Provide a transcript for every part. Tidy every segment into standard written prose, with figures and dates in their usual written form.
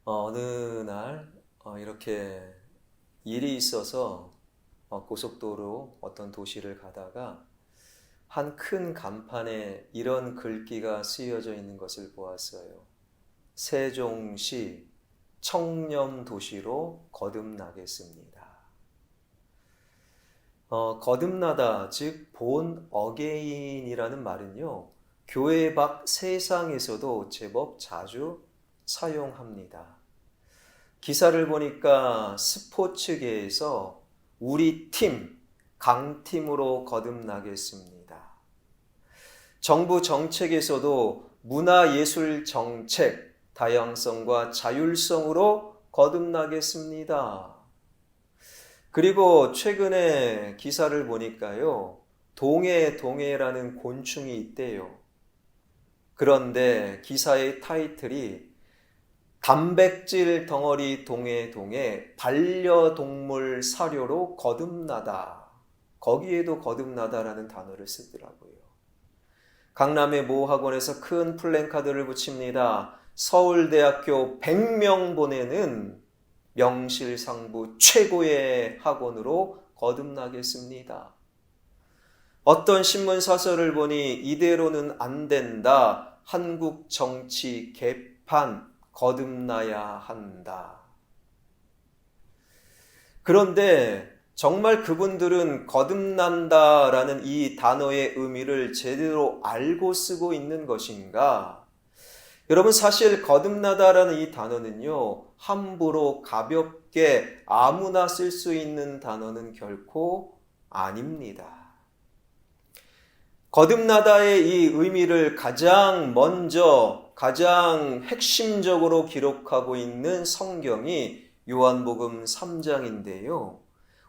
어느 날 이렇게 일이 있어서 고속도로 어떤 도시를 가다가 한 큰 간판에 이런 글귀가 쓰여져 있는 것을 보았어요. 세종시 청렴도시로 거듭나겠습니다. 거듭나다, 즉 본 어게인이라는 말은요, 교회 밖 세상에서도 제법 자주 사용합니다. 기사를 보니까 스포츠계에서 우리 팀, 강팀으로 거듭나겠습니다. 정부 정책에서도 문화예술 정책, 다양성과 자율성으로 거듭나겠습니다. 그리고 최근에 기사를 보니까요, 동해라는 곤충이 있대요. 그런데 기사의 타이틀이 단백질 덩어리 동해 반려동물 사료로 거듭나다. 거기에도 거듭나다라는 단어를 쓰더라고요. 강남의 모 학원에서 큰 플랜카드를 붙입니다. 서울대학교 100명 보내는 명실상부 최고의 학원으로 거듭나겠습니다. 어떤 신문 사설을 보니 이대로는 안 된다. 한국 정치 개판 거듭나야 한다. 그런데 정말 그분들은 거듭난다라는 이 단어의 의미를 제대로 알고 쓰고 있는 것인가? 여러분, 사실 거듭나다라는 이 단어는요, 함부로 가볍게 아무나 쓸 수 있는 단어는 결코 아닙니다. 거듭나다의 이 의미를 가장 먼저, 가장 핵심적으로 기록하고 있는 성경이 요한복음 3장인데요.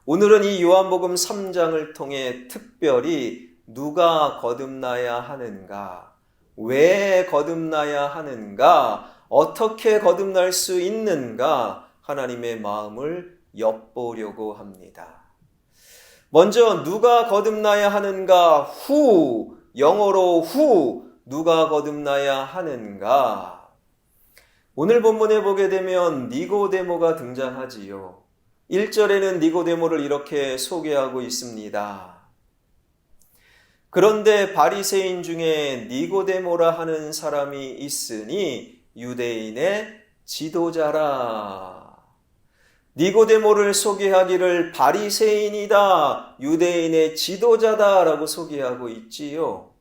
오늘은 이 요한복음 3장을 통해 특별히 누가 거듭나야 하는가, 왜 거듭나야 하는가, 어떻게 거듭날 수 있는가, 하나님의 마음을 엿보려고 합니다. 먼저 누가 거듭나야 하는가, 영어로 누가 거듭나야 하는가. 오늘 본문에 보게 되면 니고데모가 등장하지요. 1절에는 니고데모를 이렇게 소개하고 있습니다. 그런데 바리새인 중에 니고데모라 하는 사람이 있으니 유대인의 지도자라. 니고데모를 소개하기를 바리새인이다, 유대인의 지도자다라고 소개하고 있지요.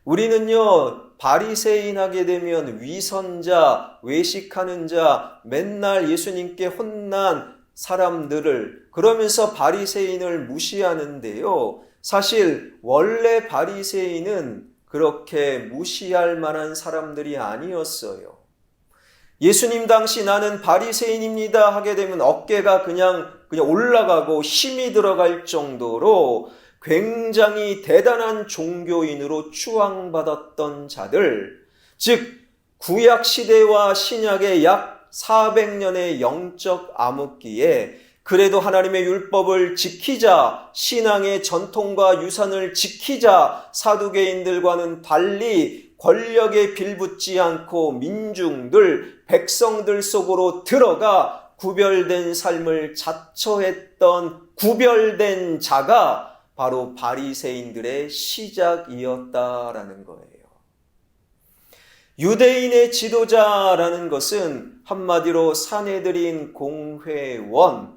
우리는요, 바리새인 하게 되면 위선자, 외식하는 자, 맨날 예수님께 혼난 사람들을, 그러면서 바리새인을 무시하는데요. 사실 원래 바리새인은 그렇게 무시할 만한 사람들이 아니었어요. 예수님 당시 나는 바리새인입니다 하게 되면 어깨가 그냥 올라가고 힘이 들어갈 정도로 굉장히 대단한 종교인으로 추앙받았던 자들, 즉 구약 시대와 신약의 약 400년의 영적 암흑기에 그래도 하나님의 율법을 지키자, 신앙의 전통과 유산을 지키자 사두개인들과는 달리 권력에 빌붙지 않고 민중들, 백성들 속으로 들어가 구별된 삶을 자처했던 구별된 자가 바로 바리새인들의 시작이었다라는 거예요. 유대인의 지도자라는 것은 한마디로 산헤드린 공회원,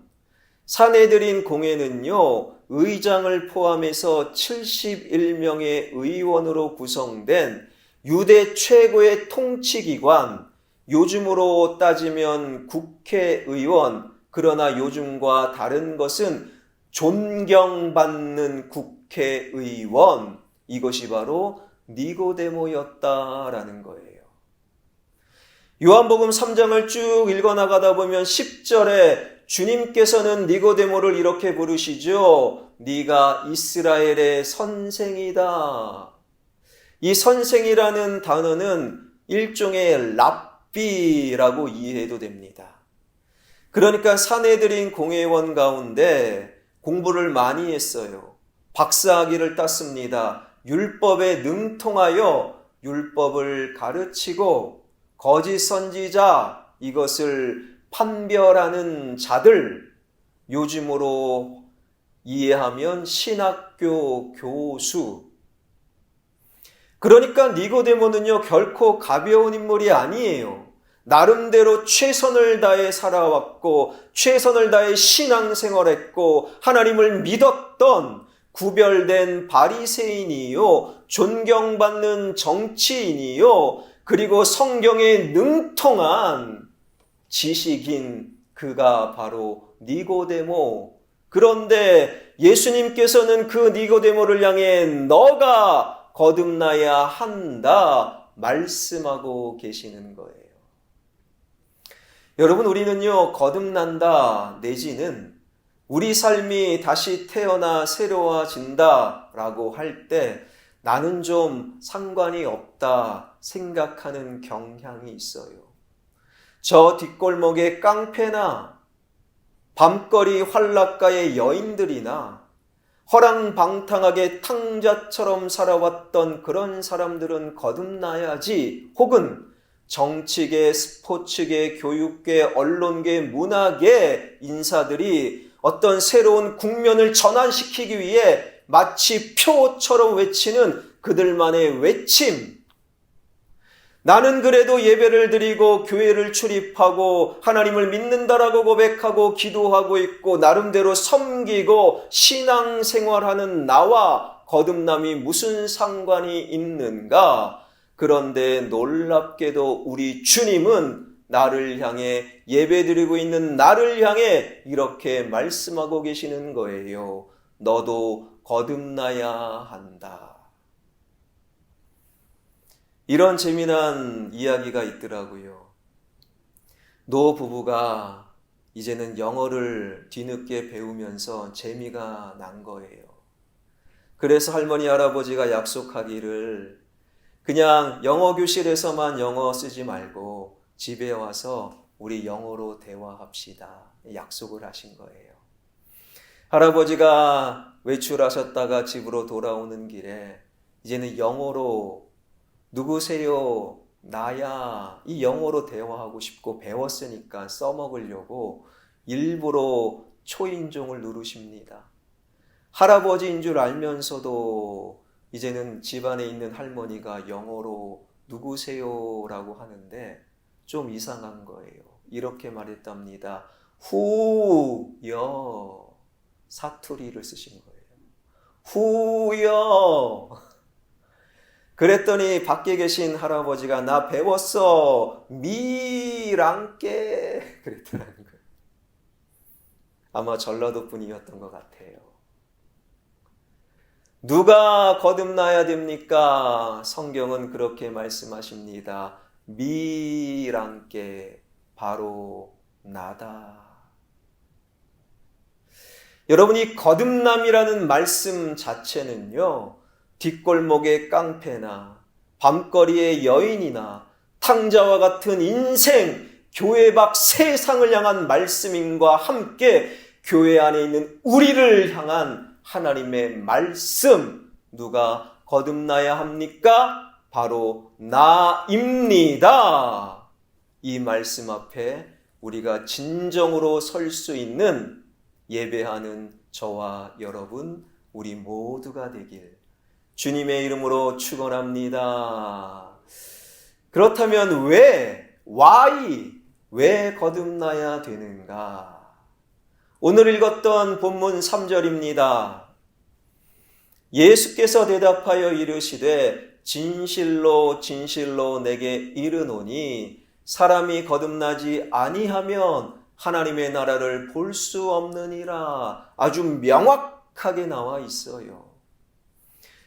산헤드린 공회는요, 의장을 포함해서 71명의 의원으로 구성된 유대 최고의 통치기관, 요즘으로 따지면 국회의원, 그러나 요즘과 다른 것은 존경받는 국회의원, 이것이 바로 니고데모였다라는 거예요. 요한복음 3장을 쭉 읽어나가다 보면 10절에 주님께서는 니고데모를 이렇게 부르시죠. 네가 이스라엘의 선생이다. 이 선생이라는 단어는 일종의 랍비라고 이해해도 됩니다. 그러니까 산헤드린 공회원 가운데 공부를 많이 했어요. 박사학위를 땄습니다. 율법에 능통하여 율법을 가르치고 거짓 선지자, 이것을 판별하는 자들, 요즘으로 이해하면 신학교 교수. 그러니까 니고데모는요, 결코 가벼운 인물이 아니에요. 나름대로 최선을 다해 살아왔고 최선을 다해 신앙생활했고 하나님을 믿었던 구별된 바리새인이요, 존경받는 정치인이요, 그리고 성경에 능통한 지식인 그가 바로 니고데모. 그런데 예수님께서는 그 니고데모를 향해 너가 거듭나야 한다 말씀하고 계시는 거예요. 여러분, 우리는요, 거듭난다 내지는 우리 삶이 다시 태어나 새로워진다 라고 할 때 나는 좀 상관이 없다 생각하는 경향이 있어요. 저 뒷골목의 깡패나 밤거리 활락가의 여인들이나 허랑방탕하게 탕자처럼 살아왔던 그런 사람들은 거듭나야지, 혹은 정치계, 스포츠계, 교육계, 언론계, 문화계 인사들이 어떤 새로운 국면을 전환시키기 위해 마치 표처럼 외치는 그들만의 외침. 나는 그래도 예배를 드리고 교회를 출입하고 하나님을 믿는다라고 고백하고 기도하고 있고 나름대로 섬기고 신앙생활하는 나와 거듭남이 무슨 상관이 있는가? 그런데 놀랍게도 우리 주님은 나를 향해, 예배드리고 있는 나를 향해 이렇게 말씀하고 계시는 거예요. 너도 거듭나야 한다. 이런 재미난 이야기가 있더라고요. 노 부부가 이제는 영어를 뒤늦게 배우면서 재미가 난 거예요. 그래서 할머니, 할아버지가 약속하기를 그냥 영어 교실에서만 영어 쓰지 말고 집에 와서 우리 영어로 대화합시다. 약속을 하신 거예요. 할아버지가 외출하셨다가 집으로 돌아오는 길에 이제는 영어로 누구세요? 나야. 이 영어로 대화하고 싶고 배웠으니까 써먹으려고 일부러 초인종을 누르십니다. 할아버지인 줄 알면서도 이제는 집안에 있는 할머니가 영어로 누구세요? 라고 하는데 좀 이상한 거예요. 이렇게 말했답니다. 후여. 사투리를 쓰신 거예요. 후여. 그랬더니 밖에 계신 할아버지가 나 배웠어. 미랑께. 그랬더라는 거예요. 아마 전라도 분이었던 것 같아요. 누가 거듭나야 됩니까? 성경은 그렇게 말씀하십니다. 미랑께, 바로 나다. 여러분이 거듭남이라는 말씀 자체는요, 뒷골목의 깡패나 밤거리의 여인이나 탕자와 같은 인생, 교회 밖 세상을 향한 말씀인과 함께 교회 안에 있는 우리를 향한 하나님의 말씀. 누가 거듭나야 합니까? 바로 나입니다. 이 말씀 앞에 우리가 진정으로 설 수 있는 예배하는 저와 여러분, 우리 모두가 되길 주님의 이름으로 축원합니다. 그렇다면 왜 거듭나야 되는가? 오늘 읽었던 본문 3절입니다. 예수께서 대답하여 이르시되 진실로 진실로 내게 이르노니 사람이 거듭나지 아니하면 하나님의 나라를 볼 수 없느니라. 아주 명확하게 나와 있어요.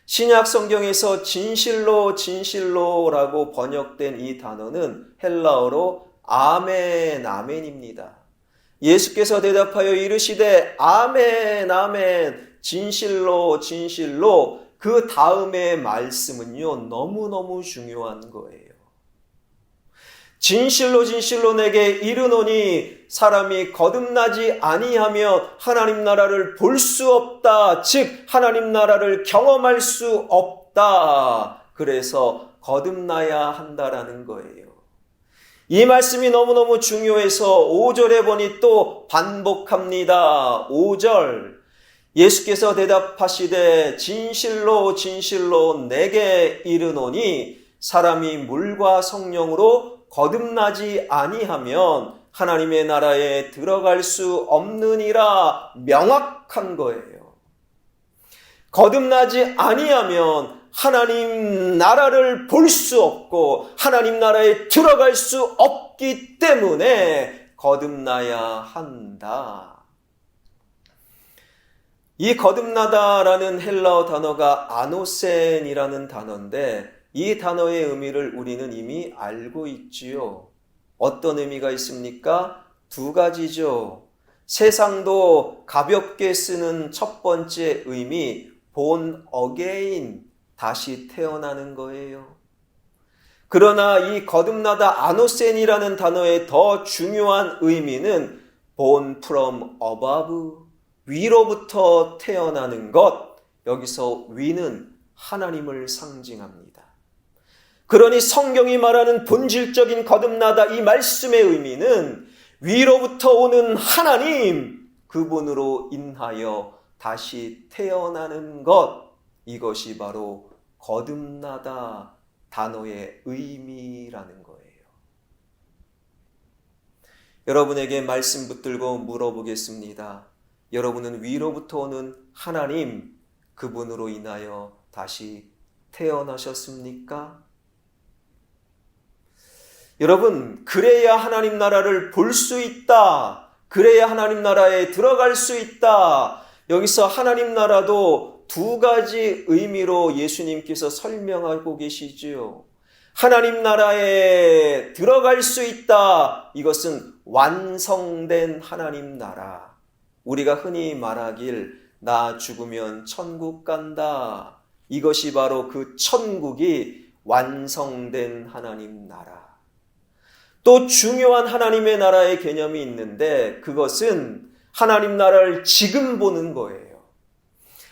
신약 성경에서 진실로 진실로라고 번역된 이 단어는 헬라어로 아멘, 아멘입니다. 예수께서 대답하여 이르시되 아멘, 아멘, 진실로 진실로, 그 다음의 말씀은요, 너무너무 중요한 거예요. 진실로 진실로 내게 이르노니 사람이 거듭나지 아니하며 하나님 나라를 볼 수 없다. 즉 하나님 나라를 경험할 수 없다. 그래서 거듭나야 한다라는 거예요. 이 말씀이 너무너무 중요해서 5절에 보니 또 반복합니다. 5절. 예수께서 대답하시되 진실로 진실로 내게 이르노니 사람이 물과 성령으로 거듭나지 아니하면 하나님의 나라에 들어갈 수 없느니라. 명확한 거예요. 거듭나지 아니하면 하나님 나라를 볼 수 없고 하나님 나라에 들어갈 수 없기 때문에 거듭나야 한다. 이 거듭나다라는 헬라어 단어가 아노센이라는 단어인데 이 단어의 의미를 우리는 이미 알고 있지요. 어떤 의미가 있습니까? 두 가지죠. 세상도 가볍게 쓰는 첫 번째 의미, born again, 다시 태어나는 거예요. 그러나 이 거듭나다 아노센이라는 단어의 더 중요한 의미는 born from above, 위로부터 태어나는 것. 여기서 위는 하나님을 상징합니다. 그러니 성경이 말하는 본질적인 거듭나다 이 말씀의 의미는 위로부터 오는 하나님, 그분으로 인하여 다시 태어나는 것. 이것이 바로 거듭나다 단어의 의미라는 거예요. 여러분에게 말씀 붙들고 물어보겠습니다. 여러분은 위로부터 오는 하나님, 그분으로 인하여 다시 태어나셨습니까? 여러분, 그래야 하나님 나라를 볼 수 있다. 그래야 하나님 나라에 들어갈 수 있다. 여기서 하나님 나라도 두 가지 의미로 예수님께서 설명하고 계시지요. 하나님 나라에 들어갈 수 있다. 이것은 완성된 하나님 나라. 우리가 흔히 말하길 나 죽으면 천국 간다. 이것이 바로 그 천국이 완성된 하나님 나라. 또 중요한 하나님의 나라의 개념이 있는데 그것은 하나님 나라를 지금 보는 거예요.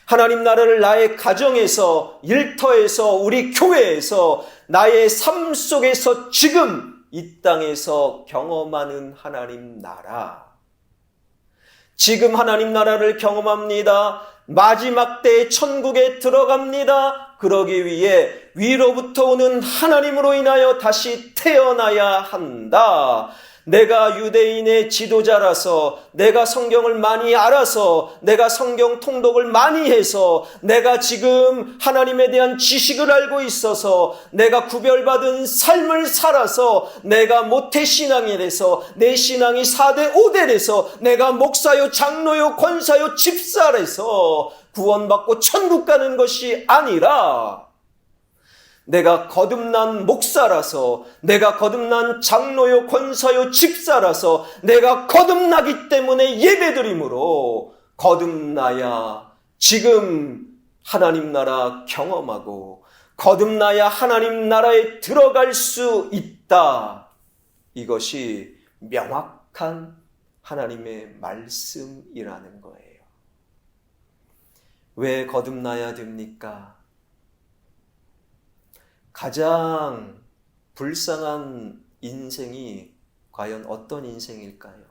하나님 나라를 나의 가정에서, 일터에서, 우리 교회에서, 나의 삶 속에서 지금 이 땅에서 경험하는 하나님 나라. 지금 하나님 나라를 경험합니다. 마지막 때에 천국에 들어갑니다. 그러기 위해 위로부터 오는 하나님으로 인하여 다시 태어나야 한다. 내가 유대인의 지도자라서, 내가 성경을 많이 알아서, 내가 성경 통독을 많이 해서, 내가 지금 하나님에 대한 지식을 알고 있어서, 내가 구별받은 삶을 살아서, 내가 모태신앙이 돼서, 내 신앙이 4대 5대 돼서, 내가 목사요, 장로요, 권사요, 집사라서 구원받고 천국 가는 것이 아니라 내가 거듭난 목사라서, 내가 거듭난 장로요, 권사요, 집사라서 내가 거듭나기 때문에 예배드림으로 거듭나야 지금 하나님 나라 경험하고 거듭나야 하나님 나라에 들어갈 수 있다. 이것이 명확한 하나님의 말씀이라는 거예요. 왜 거듭나야 됩니까? 가장 불쌍한 인생이 과연 어떤 인생일까요?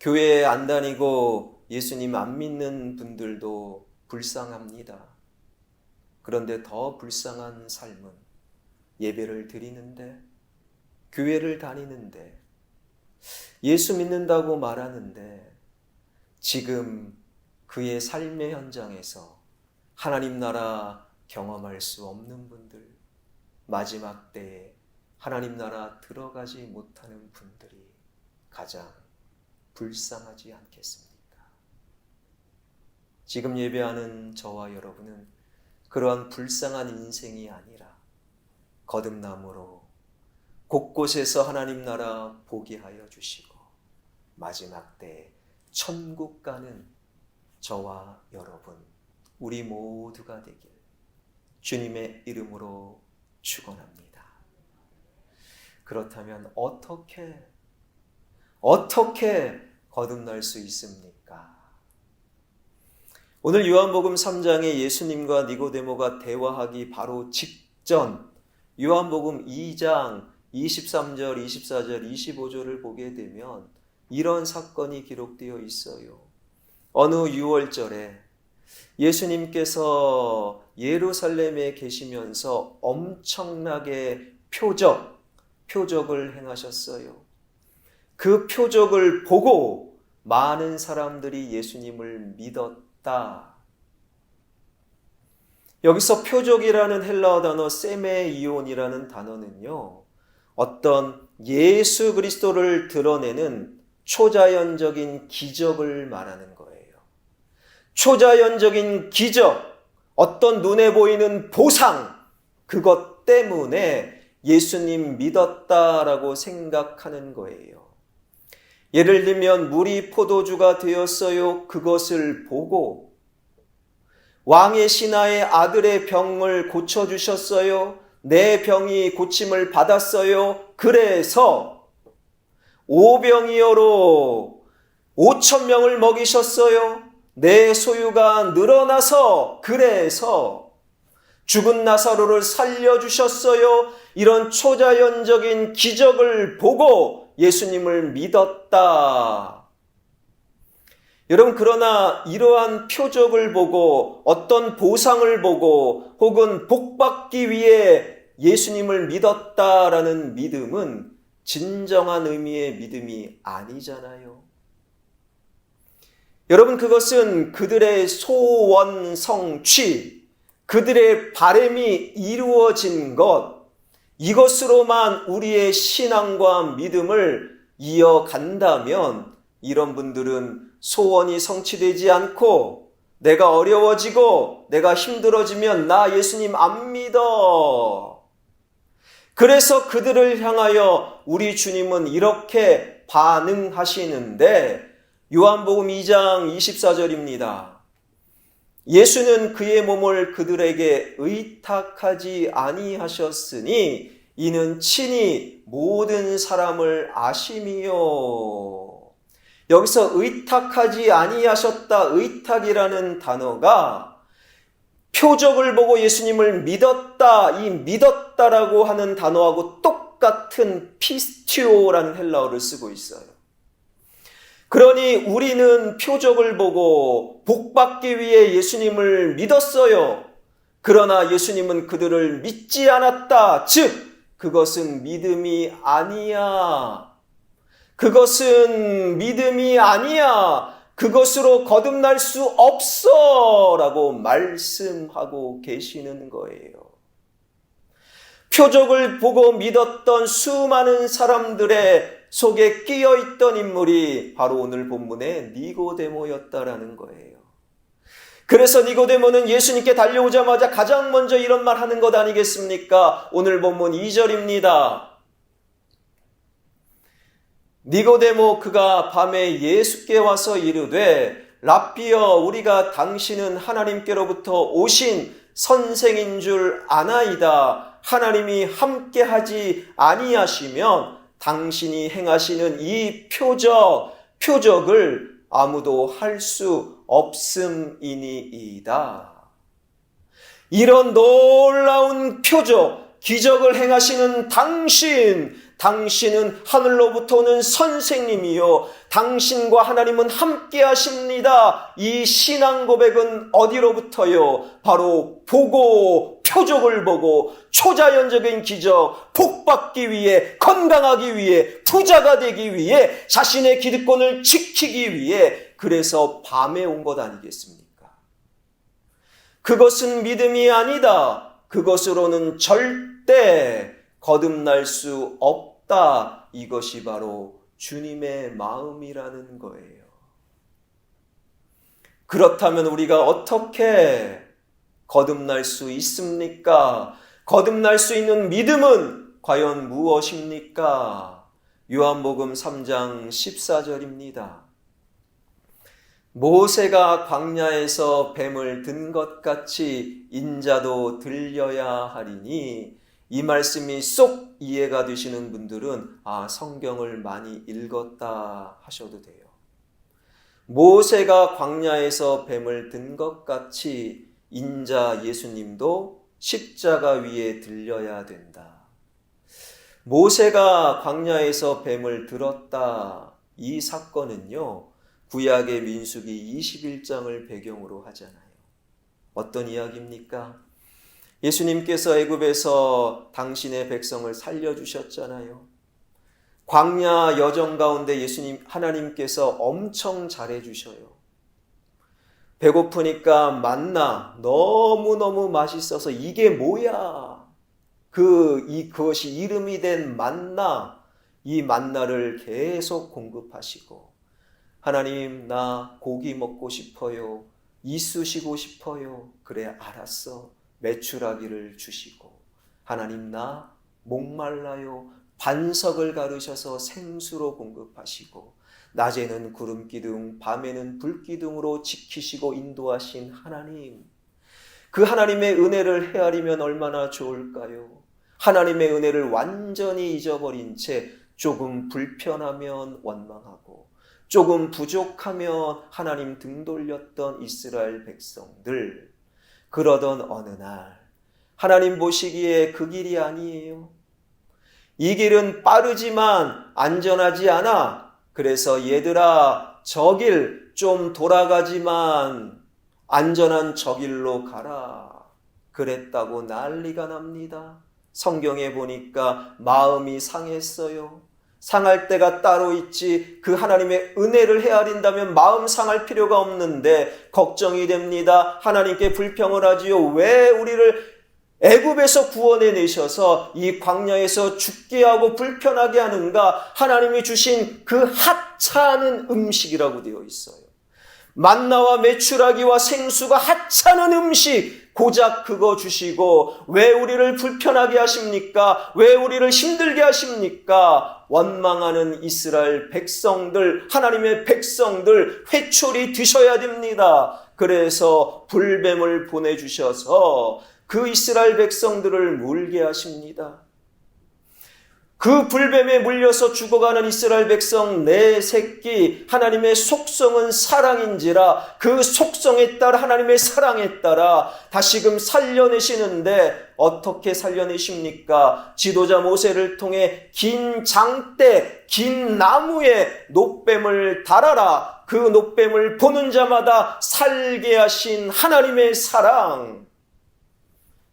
교회에 안 다니고 예수님 안 믿는 분들도 불쌍합니다. 그런데 더 불쌍한 삶은 예배를 드리는데, 교회를 다니는데, 예수 믿는다고 말하는데 지금 그의 삶의 현장에서 하나님 나라 경험할 수 없는 분들, 마지막 때에 하나님 나라 들어가지 못하는 분들이 가장 불쌍하지 않겠습니까? 지금 예배하는 저와 여러분은 그러한 불쌍한 인생이 아니라 거듭남으로 곳곳에서 하나님 나라 보게 하여 주시고 마지막 때에 천국 가는 저와 여러분, 우리 모두가 되길 주님의 이름으로 축원합니다. 그렇다면 어떻게 거듭날 수 있습니까? 오늘 요한복음 3장에 예수님과 니고데모가 대화하기 바로 직전 요한복음 2장 23절, 24절, 25절을 보게 되면 이런 사건이 기록되어 있어요. 어느 6월절에 예수님께서 예루살렘에 계시면서 엄청나게 표적을 행하셨어요. 그 표적을 보고 많은 사람들이 예수님을 믿었다. 여기서 표적이라는 헬라어 단어 세메이온이라는 단어는요, 어떤 예수 그리스도를 드러내는 초자연적인 기적을 말하는 거예요. 초자연적인 기적, 어떤 눈에 보이는 보상, 그것 때문에 예수님 믿었다라고 생각하는 거예요. 예를 들면 물이 포도주가 되었어요. 그것을 보고 왕의 신하의 아들의 병을 고쳐주셨어요. 내 병이 고침을 받았어요. 그래서 오병이어로 5,000명을 먹이셨어요. 내 소유가 늘어나서 그래서 죽은 나사로를 살려주셨어요. 이런 초자연적인 기적을 보고 예수님을 믿었다. 여러분, 그러나 이러한 표적을 보고 어떤 보상을 보고 혹은 복받기 위해 예수님을 믿었다라는 믿음은 진정한 의미의 믿음이 아니잖아요. 여러분, 그것은 그들의 소원 성취, 그들의 바람이 이루어진 것, 이것으로만 우리의 신앙과 믿음을 이어간다면 이런 분들은 소원이 성취되지 않고 내가 어려워지고 내가 힘들어지면 나 예수님 안 믿어. 그래서 그들을 향하여 우리 주님은 이렇게 반응하시는데 요한복음 2장 24절입니다. 예수는 그의 몸을 그들에게 의탁하지 아니하셨으니 이는 친히 모든 사람을 아심이요. 여기서 의탁하지 아니하셨다, 의탁이라는 단어가 표적을 보고 예수님을 믿었다, 이 믿었다라고 하는 단어하고 똑같은 피스티오라는 헬라어를 쓰고 있어요. 그러니 우리는 표적을 보고 복받기 위해 예수님을 믿었어요. 그러나 예수님은 그들을 믿지 않았다. 즉, 그것은 믿음이 아니야. 그것은 믿음이 아니야. 그것으로 거듭날 수 없어. 라고 말씀하고 계시는 거예요. 표적을 보고 믿었던 수많은 사람들의 속에 끼어있던 인물이 바로 오늘 본문의 니고데모였다라는 거예요. 그래서 니고데모는 예수님께 달려오자마자 가장 먼저 이런 말 하는 것 아니겠습니까? 오늘 본문 2절입니다. 니고데모 그가 밤에 예수께 와서 이르되 랍비여 우리가 당신은 하나님께로부터 오신 선생인 줄 아나이다. 하나님이 함께하지 아니하시면 당신이 행하시는 이 표적을 아무도 할 수 없음이니이다. 이런 놀라운 표적, 기적을 행하시는 당신은 하늘로부터 오는 선생님이요. 당신과 하나님은 함께 하십니다. 이 신앙 고백은 어디로부터요? 바로 표적을 보고 초자연적인 기적, 복받기 위해, 건강하기 위해, 부자가 되기 위해, 자신의 기득권을 지키기 위해 그래서 밤에 온 것 아니겠습니까? 그것은 믿음이 아니다. 그것으로는 절대 거듭날 수 없다. 이것이 바로 주님의 마음이라는 거예요. 그렇다면 우리가 어떻게 거듭날 수 있습니까? 거듭날 수 있는 믿음은 과연 무엇입니까? 요한복음 3장 14절입니다. 모세가 광야에서 뱀을 든 것 같이 인자도 들려야 하리니 이 말씀이 쏙 이해가 되시는 분들은 성경을 많이 읽었다 하셔도 돼요. 모세가 광야에서 뱀을 든 것 같이 인자 예수님도 십자가 위에 들려야 된다. 모세가 광야에서 뱀을 들었다. 이 사건은요, 구약의 민수기 21장을 배경으로 하잖아요. 어떤 이야기입니까? 예수님께서 애굽에서 당신의 백성을 살려주셨잖아요. 광야 여정 가운데 하나님께서 엄청 잘해주셔요. 배고프니까 만나 너무너무 맛있어서 이게 뭐야? 그것이 이름이 된 만나, 이 만나를 계속 공급하시고, 하나님, 나 고기 먹고 싶어요. 이쑤시고 싶어요. 그래, 알았어. 메추라기를 주시고, 하나님, 나 목말라요. 반석을 가르셔서 생수로 공급하시고, 낮에는 구름기둥, 밤에는 불기둥으로 지키시고 인도하신 하나님, 그 하나님의 은혜를 헤아리면 얼마나 좋을까요? 하나님의 은혜를 완전히 잊어버린 채 조금 불편하면 원망하고 조금 부족하면 하나님 등 돌렸던 이스라엘 백성들, 그러던 어느 날 하나님 보시기에 그 길이 아니에요. 이 길은 빠르지만 안전하지 않아. 그래서 얘들아, 저 길 좀 돌아가지만 안전한 저 길로 가라. 그랬다고 난리가 납니다. 성경에 보니까 마음이 상했어요. 상할 때가 따로 있지, 그 하나님의 은혜를 헤아린다면 마음 상할 필요가 없는데 걱정이 됩니다. 하나님께 불평을 하지요. 왜 우리를 애굽에서 구원해 내셔서 이 광야에서 죽게 하고 불편하게 하는가? 하나님이 주신 그 하찮은 음식이라고 되어 있어요. 만나와 메추라기와 생수가 하찮은 음식, 고작 그거 주시고 왜 우리를 불편하게 하십니까? 왜 우리를 힘들게 하십니까? 원망하는 이스라엘 백성들, 하나님의 백성들 회초리 드셔야 됩니다. 그래서 불뱀을 보내주셔서 그 이스라엘 백성들을 물게 하십니다. 그 불뱀에 물려서 죽어가는 이스라엘 백성 네 새끼, 하나님의 속성은 사랑인지라 그 속성에 따라, 하나님의 사랑에 따라 다시금 살려내시는데, 어떻게 살려내십니까? 지도자 모세를 통해 긴 장대, 긴 나무에 노뱀을 달아라. 그 노뱀을 보는 자마다 살게 하신 하나님의 사랑,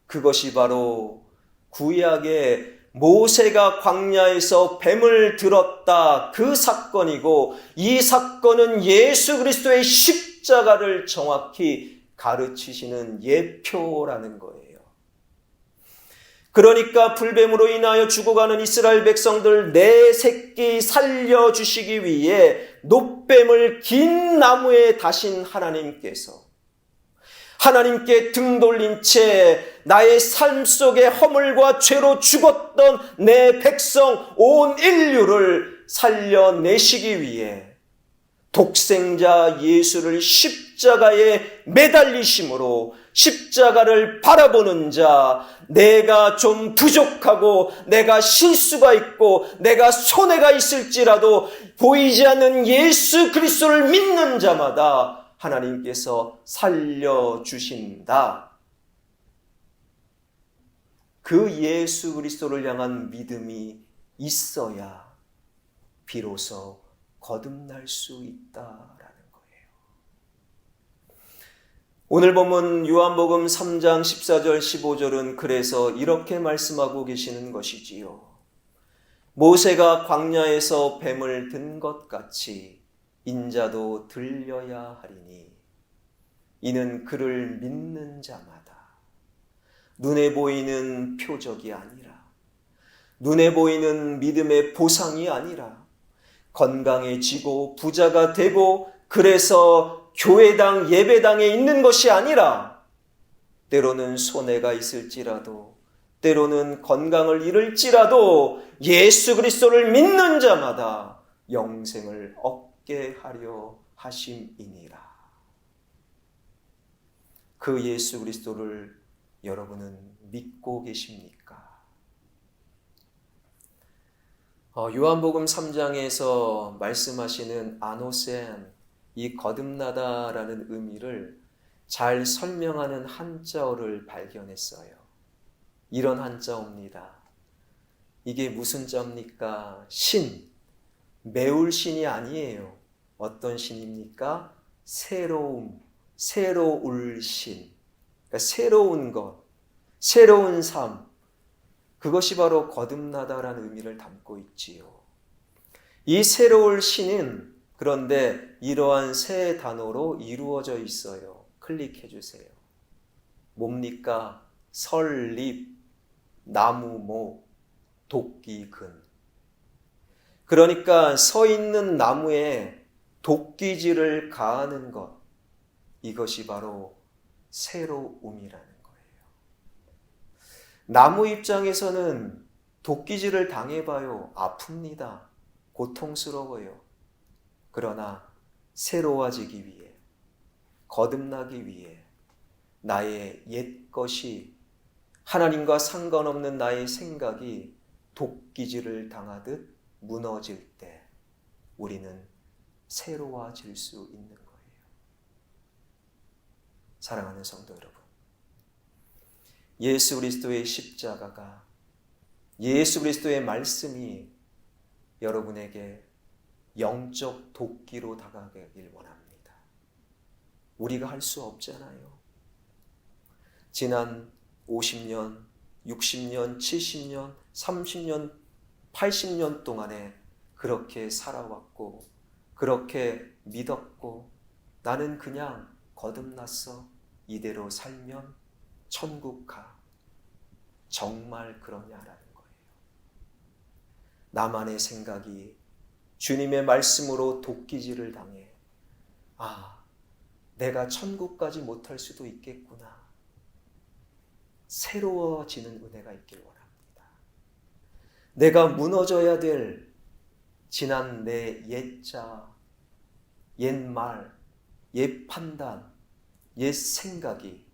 그것이 바로 구약의 모세가 광야에서 뱀을 들었다, 그 사건이고, 이 사건은 예수 그리스도의 십자가를 정확히 가르치시는 예표라는 거예요. 그러니까 불뱀으로 인하여 죽어가는 이스라엘 백성들 네 새끼 살려주시기 위해 노뱀을 긴 나무에 다신 하나님께서, 하나님께 등 돌린 채 나의 삶 속에 허물과 죄로 죽었던 내 백성 온 인류를 살려내시기 위해 독생자 예수를 십자가에 매달리심으로, 십자가를 바라보는 자, 내가 좀 부족하고 내가 실수가 있고 내가 손해가 있을지라도 보이지 않는 예수 그리스도를 믿는 자마다 하나님께서 살려주신다. 그 예수 그리스도를 향한 믿음이 있어야 비로소 거듭날 수 있다라는 거예요. 오늘 본문 요한복음 3장 14절 15절은 그래서 이렇게 말씀하고 계시는 것이지요. 모세가 광야에서 뱀을 든 것 같이 인자도 들려야 하리니, 이는 그를 믿는 자마다 눈에 보이는 표적이 아니라, 눈에 보이는 믿음의 보상이 아니라, 건강해지고 부자가 되고 그래서 교회당 예배당에 있는 것이 아니라, 때로는 손해가 있을지라도, 때로는 건강을 잃을지라도 예수 그리스도를 믿는 자마다 영생을 얻게 하려 하심이니라. 그 예수 그리스도를 여러분은 믿고 계십니까? 요한복음 3장에서 말씀하시는 아노센, 이 거듭나다라는 의미를 잘 설명하는 한자어를 발견했어요. 이런 한자어입니다. 이게 무슨 자입니까? 신. 매울 신이 아니에요. 어떤 신입니까? 새로울 신. 그러니까 새로운 것, 새로운 삶. 그것이 바로 거듭나다라는 의미를 담고 있지요. 이 새로울 신은 그런데 이러한 세 단어로 이루어져 있어요. 클릭해 주세요. 뭡니까? 설립, 나무목, 도끼근. 그러니까 서 있는 나무에 도끼질을 가하는 것, 이것이 바로 새로움이라는 거예요. 나무 입장에서는 도끼질을 당해봐요. 아픕니다. 고통스러워요. 그러나 새로워지기 위해, 거듭나기 위해 나의 옛것이, 하나님과 상관없는 나의 생각이 도끼질을 당하듯 무너질 때 우리는 새로워질 수 있는 거예요. 사랑하는 성도 여러분, 예수 그리스도의 십자가가, 예수 그리스도의 말씀이 여러분에게 영적 도끼로 다가가길 원합니다. 우리가 할 수 없잖아요. 지난 50년, 60년, 70년, 30년, 80년 동안에 그렇게 살아왔고, 그렇게 믿었고, 나는 그냥 거듭났어. 이대로 살면 천국 가. 정말 그러냐라는 거예요. 나만의 생각이 주님의 말씀으로 도끼질을 당해, 내가 천국까지 못할 수도 있겠구나. 새로워지는 은혜가 있길 원합니다. 내가 무너져야 될 지난 내 옛자, 옛말, 옛 판단, 옛 생각이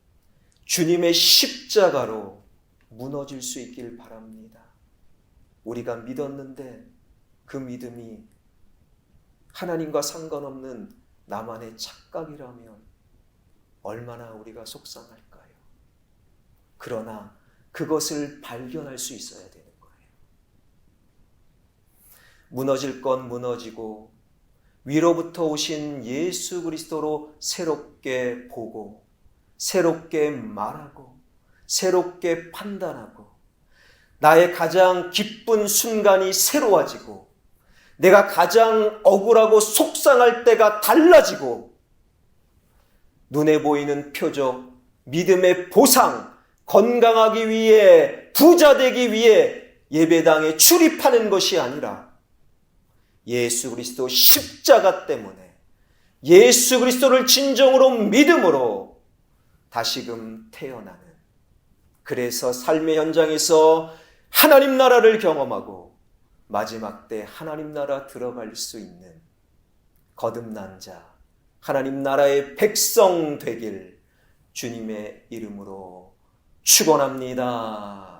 주님의 십자가로 무너질 수 있길 바랍니다. 우리가 믿었는데 그 믿음이 하나님과 상관없는 나만의 착각이라면 얼마나 우리가 속상할까요? 그러나 그것을 발견할 수 있어야 되는 거예요. 무너질 건 무너지고 위로부터 오신 예수 그리스도로 새롭게 보고, 새롭게 말하고, 새롭게 판단하고, 나의 가장 기쁜 순간이 새로워지고, 내가 가장 억울하고 속상할 때가 달라지고, 눈에 보이는 표적, 믿음의 보상, 건강하기 위해, 부자 되기 위해 예배당에 출입하는 것이 아니라 예수 그리스도 십자가 때문에, 예수 그리스도를 진정으로 믿음으로 다시금 태어나는, 그래서 삶의 현장에서 하나님 나라를 경험하고 마지막 때 하나님 나라 들어갈 수 있는 거듭난 자, 하나님 나라의 백성 되길 주님의 이름으로 축원합니다.